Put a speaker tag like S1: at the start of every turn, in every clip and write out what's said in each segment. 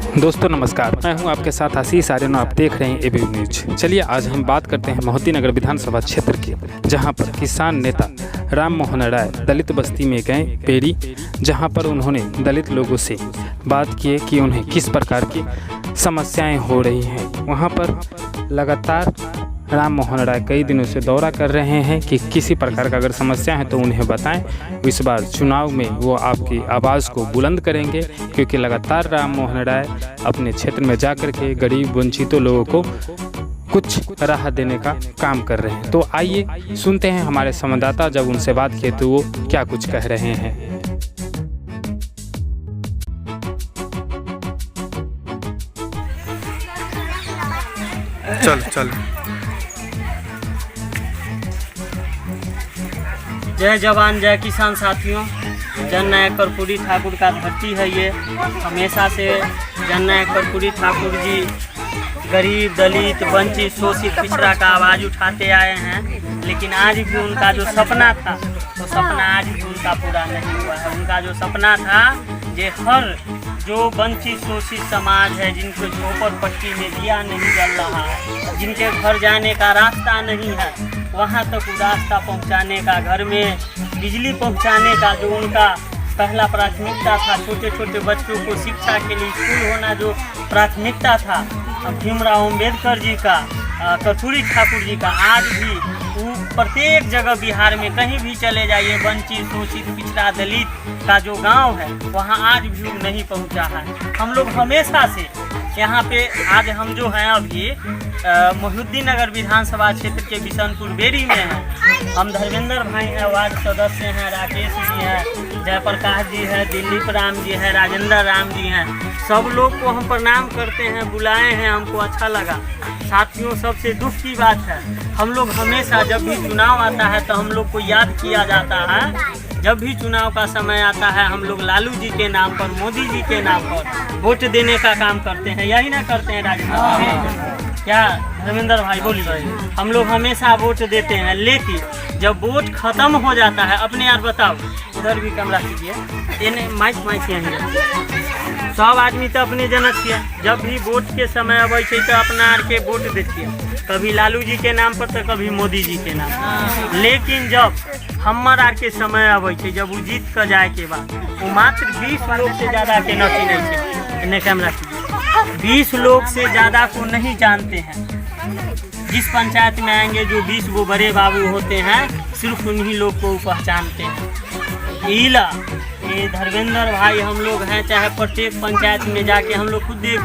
S1: दोस्तों नमस्कार, मैं हूं आपके साथ आशीष आर्यन और आप देख रहे हैं एबी न्यूज। चलिए आज हम बात करते हैं मोहती नगर विधानसभा क्षेत्र की, जहां पर किसान नेता राम मोहन राय दलित बस्ती में गए पेड़ी, जहां पर उन्होंने दलित लोगों से बात की कि उन्हें किस प्रकार की समस्याएं हो रही हैं। वहां पर लगातार राम मोहन राय कई दिनों से दौरा कर रहे हैं कि किसी प्रकार का अगर समस्या है तो उन्हें बताएं। इस बार चुनाव में वो आपकी आवाज़ को बुलंद करेंगे, क्योंकि लगातार राम मोहन राय अपने क्षेत्र में जाकर के गरीब वंचितों लोगों को कुछ राहत देने का काम कर रहे हैं। तो आइए सुनते हैं हमारे संवाददाता जब उनसे बात किए तो वो क्या कुछ कह रहे हैं।
S2: चल
S3: जय जवान जय किसान साथियों, जननायक कर्पूरी ठाकुर का धरती है ये। हमेशा से जननायक कर्पूरी ठाकुर जी गरीब दलित वंचित शोषित पिछड़ा का आवाज़ उठाते आए हैं, लेकिन आज भी उनका जो सपना था वो सपना आज भी उनका पूरा नहीं हुआ है। उनका जो सपना था कि हर जो वंचित शोषित समाज है, जिनको झोपड़पट्टी में दिया नहीं जल रहा है, जिनके घर जाने का रास्ता नहीं है, वहाँ तक रास्ता पहुँचाने का, घर में बिजली पहुँचाने का जो उनका पहला प्राथमिकता था, छोटे छोटे बच्चों को शिक्षा के लिए स्कूल होना जो प्राथमिकता था, भीमराव अम्बेडकर जी का, कर्पूरी ठाकुर जी का, आज भी वो प्रत्येक जगह बिहार में कहीं भी चले जाइए, वंचित शोषित पिछड़ा दलित का जो गांव है वहाँ आज भी नहीं पहुँचा है। हम लोग हमेशा से यहाँ पे, आज हम जो हैं अभी मोहती नगर विधानसभा क्षेत्र के बिशनपुर बेरी में हैं। हम धर्मेंद्र भाई हैं, वार्ड सदस्य हैं, राकेश जी हैं, जयप्रकाश जी हैं, दिलीप राम जी हैं, राजेंद्र राम जी हैं। सब लोग को हम प्रणाम करते हैं, बुलाए हैं, हमको अच्छा लगा। साथियों, सबसे दुख की बात है, हम लोग हमेशा जब भी चुनाव आता है तो हम लोग को याद किया जाता है। जब भी चुनाव का समय आता है हम लोग लालू जी के नाम पर, मोदी जी के नाम पर वोट देने का काम करते हैं, यही ना करते हैं राजेंद्र भाई? क्या धर्मेंद्र भाई बोलिए? हम लोग हमेशा वोट देते हैं, लेकिन जब वोट खत्म हो जाता है, अपने यार बताओ, उधर भी कैमरा कीजिए, माइक यहीं सब आदमी तो अपने जनक किया। जब भी वोट के समय अब तो अपना आर के वोट देती है, कभी लालू जी के नाम पर तो कभी मोदी जी के नाम पर। लेकिन जब हमार आर के समय अब जब वो जीत कर जाए के बाद, वो मात्र 20 लोग से ज़्यादा के न चिन्ह थे, कैमरा कीजिए, 20 लोग से ज़्यादा को नहीं जानते हैं। जिस पंचायत में आएंगे जो 20 वो बड़े बाबू होते हैं, सिर्फ उन्हीं लोग को पहचानते हैं। ईला ये धर्मेंद्र भाई हम लोग हैं, चाहे प्रत्येक पंचायत में जाके हम लोग खुद एक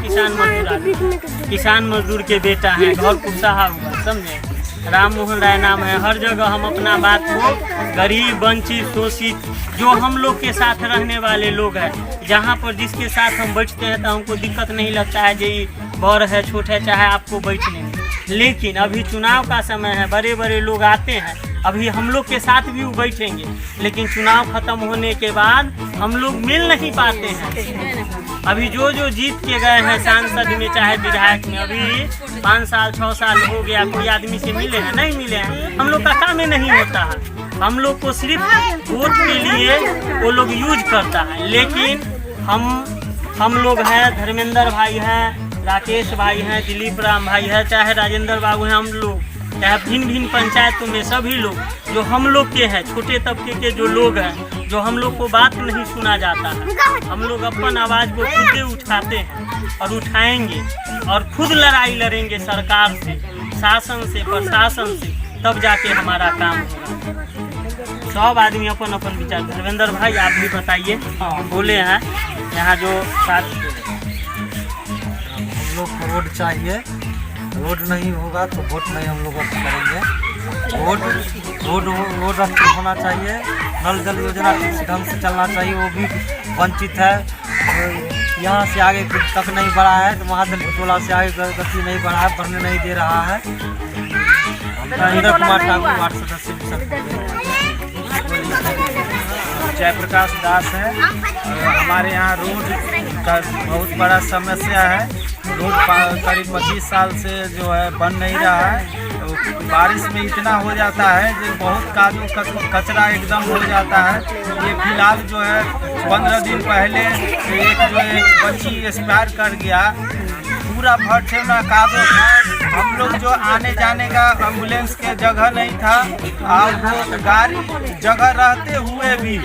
S3: किसान मजदूर के बेटा हैं, घर कुसाहा हुआ, समझे? राम मोहन राय नाम है। हर जगह हम अपना बात को गरीब वंचित शोषित जो हम लोग के साथ रहने वाले लोग हैं, जहाँ पर जिसके साथ हम बैठते हैं तो हमको दिक्कत नहीं लगता है जी बड़ है छोट है, चाहे आपको बैठने में। लेकिन अभी चुनाव का समय है, बड़े बड़े लोग आते हैं, अभी हम लोग के साथ भी वो बैठेंगे, लेकिन चुनाव खत्म होने के बाद हम लोग मिल नहीं पाते हैं। अभी जो जीत के गए हैं सांसद में चाहे विधायक में, अभी 5 साल 6 साल हो गया, कोई आदमी से मिले हैं? नहीं मिले हैं। हम लोग का काम ही नहीं होता है, हम लोग को सिर्फ वोट के लिए वो लोग यूज करता है। लेकिन हम लोग हैं, धर्मेंद्र भाई हैं, राकेश भाई हैं, दिलीप राम भाई है, चाहे राजेंद्र बाबू हैं, हम लोग चाहे भिन्न भिन्न पंचायतों में सभी लोग जो हम लोग के हैं, छोटे तबके के जो लोग हैं, जो हम लोग को बात नहीं सुना जाता है, हम लोग अपन आवाज़ को खुद उठाते हैं और उठाएंगे और खुद लड़ाई लड़ेंगे सरकार से, शासन से, प्रशासन से, तब जाके हमारा काम होगा। सब आदमी अपन अपन विचार। धर्मेंद्र भाई आप भी बताइए, बोले हैं यहाँ जो साथ
S2: लोग को वोट चाहिए, वोट नहीं होगा तो वोट नहीं हम लोग करेंगे। वोट रास्ते होना चाहिए, नल जल योजना ठीक ढंग से चलना चाहिए, वो भी वंचित है। यहाँ से आगे तक नहीं बढ़ा है तो वहाँ दलित टोला से आगे गति नहीं बढ़ा है, बढ़ने नहीं दे रहा है। इंद्र कुमार ठाकुर वार्ड सदस्य जयप्रकाश दास है। हमारे यहाँ रोड का बहुत बड़ा समस्या है, रोड करीब 25 साल से जो है बन नहीं रहा है। तो बारिश में इतना हो जाता है कि बहुत कादू कचरा एकदम हो जाता है। ये फिलहाल जो है 15 दिन पहले एक जो है बच्ची एक्सपायर कर गया, पूरा भट्टे में कादो था। हम लोग जो आने जाने का एम्बुलेंस के जगह नहीं था, और वो गाड़ी जगह रहते हुए भी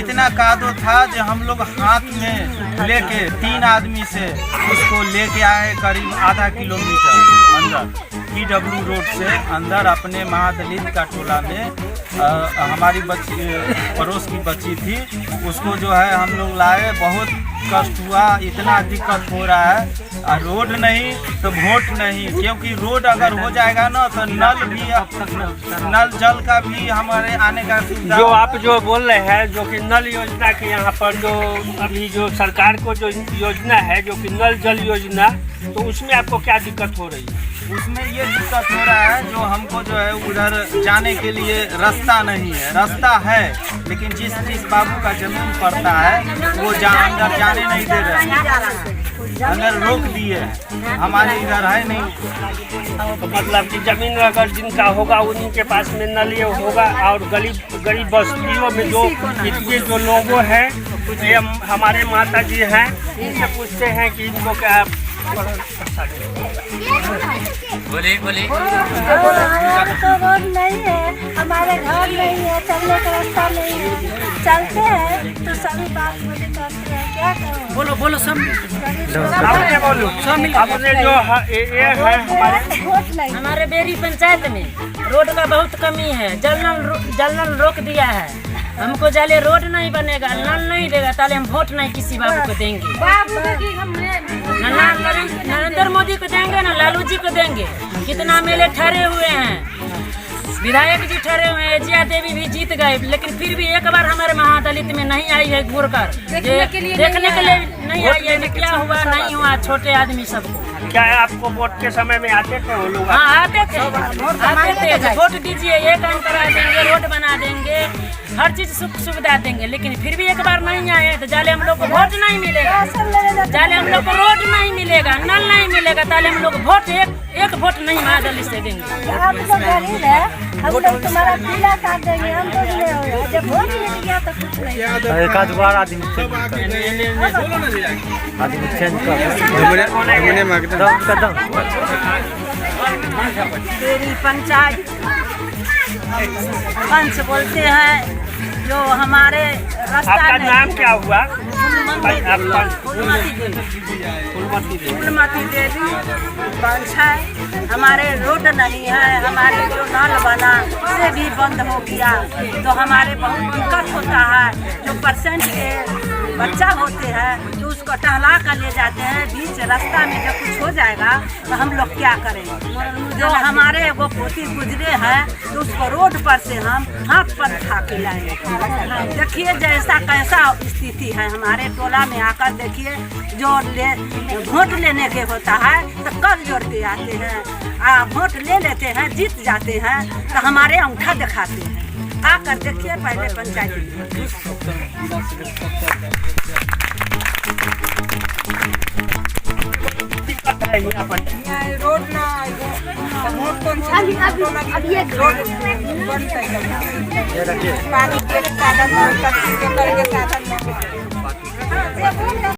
S2: इतना कादो था जो हम लोग हाथ में लेके 3 आदमी से उसको लेके आए करीब आधा किलोमीटर अंदर PW रोड से अंदर अपने महादलित का टोला में। हमारी बच्ची पड़ोस की बच्ची थी, उसको जो है हम लोग लाए। बहुत कष्ट हुआ, इतना दिक्कत हो रहा है। रोड नहीं तो वोट नहीं, क्योंकि रोड अगर हो जाएगा ना तो नल जल का भी हमारे आने का सुविधा।
S4: जो आप जो बोल रहे हैं जो कि नल योजना के यहाँ पर जो अभी जो सरकार को जो योजना है जो कि नल जल योजना, तो उसमें आपको क्या दिक्कत हो रही है?
S2: उसमें ये दिक्कत हो रहा है जो हमको जो है उधर जाने के लिए रास्ता नहीं है। रास्ता है लेकिन जिस बाबू का जमीन पड़ता है वो अंदर जाने नहीं दे रहे हैं, अंदर रोक दिए हैं। हमारे इधर है नहीं।
S4: तो मतलब कि जमीन अगर जिनका होगा उन्हीं के पास में नल ये होगा। और गरीब बस्तियों में जो इतने जो लोगों हैं, ये हमारे माता जी हैं, इनसे पूछते हैं कि इनको क्या
S5: बोले
S6: तो रोड नहीं है, हमारे घर नहीं है, चलने का रास्ता नहीं है। चलते हैं तो सभी बात मुझे करते हैं, क्या करें?
S3: बोलो सब
S4: आपने बोलो आपने जो ये है
S7: हमारे बेरी पंचायत में रोड का बहुत कमी है। जल नल रोक दिया है। हमको जाले रोड नहीं बनेगा, नल नहीं देगा, ताले हम वोट नहीं किसी बाबू को देंगे। नरेंद्र मोदी को देंगे ना लालू जी को देंगे। कितना मेले ठहरे हुए हैं, विधायक जी ठहरे हुए हैं, जिया देवी भी जीत गए, लेकिन फिर भी एक बार हमारे महादलित में नहीं आई है घूरकर देखने के लिए नहीं आई है। क्या हुआ नहीं हुआ छोटे आदमी सबको।
S4: क्या है आपको वोट के समय में आते थे वो लोग?
S7: हाँ आते थे, वोट दीजिए, ये काम करा देंगे, रोड बना देंगे, हर चीज सुख सुविधा देंगे, लेकिन फिर भी एक बार नहीं आए तो जाले हम लोग को वोट नहीं मिलेगा, जाले हम लोग को रोड नहीं मिलेगा, नल नहीं मिलेगा, ताले हम लोग वोट एक वोट नहीं महादलित से देंगे।
S6: आप लोग गरीब है, हम लोग तुम्हारा पीला काट देंगे, हम तो जब वोट मिल गया तो कुछ नहीं।
S2: एक आध बार आदमी
S6: मेरी पंचायत पंच बोलते हैं जो हमारे रास्ता
S4: आपका नाम क्या हुआ?
S6: फूलमती देवी पंच है। हमारे रोड नहीं है, हमारे जो नल बना से भी बंद हो गया, तो हमारे बहुत दिक्कत होता है। जो परसेंट के बच्चा होते हैं तो उसको टहला कर ले जाते हैं, बीच रास्ता में जब कुछ हो जाएगा तो हम लोग क्या करें? जो हमारे वो पोती गुजरे हैं तो उसको रोड पर से हम हाथ पर उठा के लाए। देखिए जैसा कैसा स्थिति है हमारे टोला में आकर देखिए। जो वोट लेने के होता है तो कर जोड़ के आते हैं, वोट ले लेते हैं, जीत जाते हैं तो हमारे अंगूठा दिखाते हैं। आकर देखिए पहले पंचायत रोड ना अब ये रोड पानी के साधन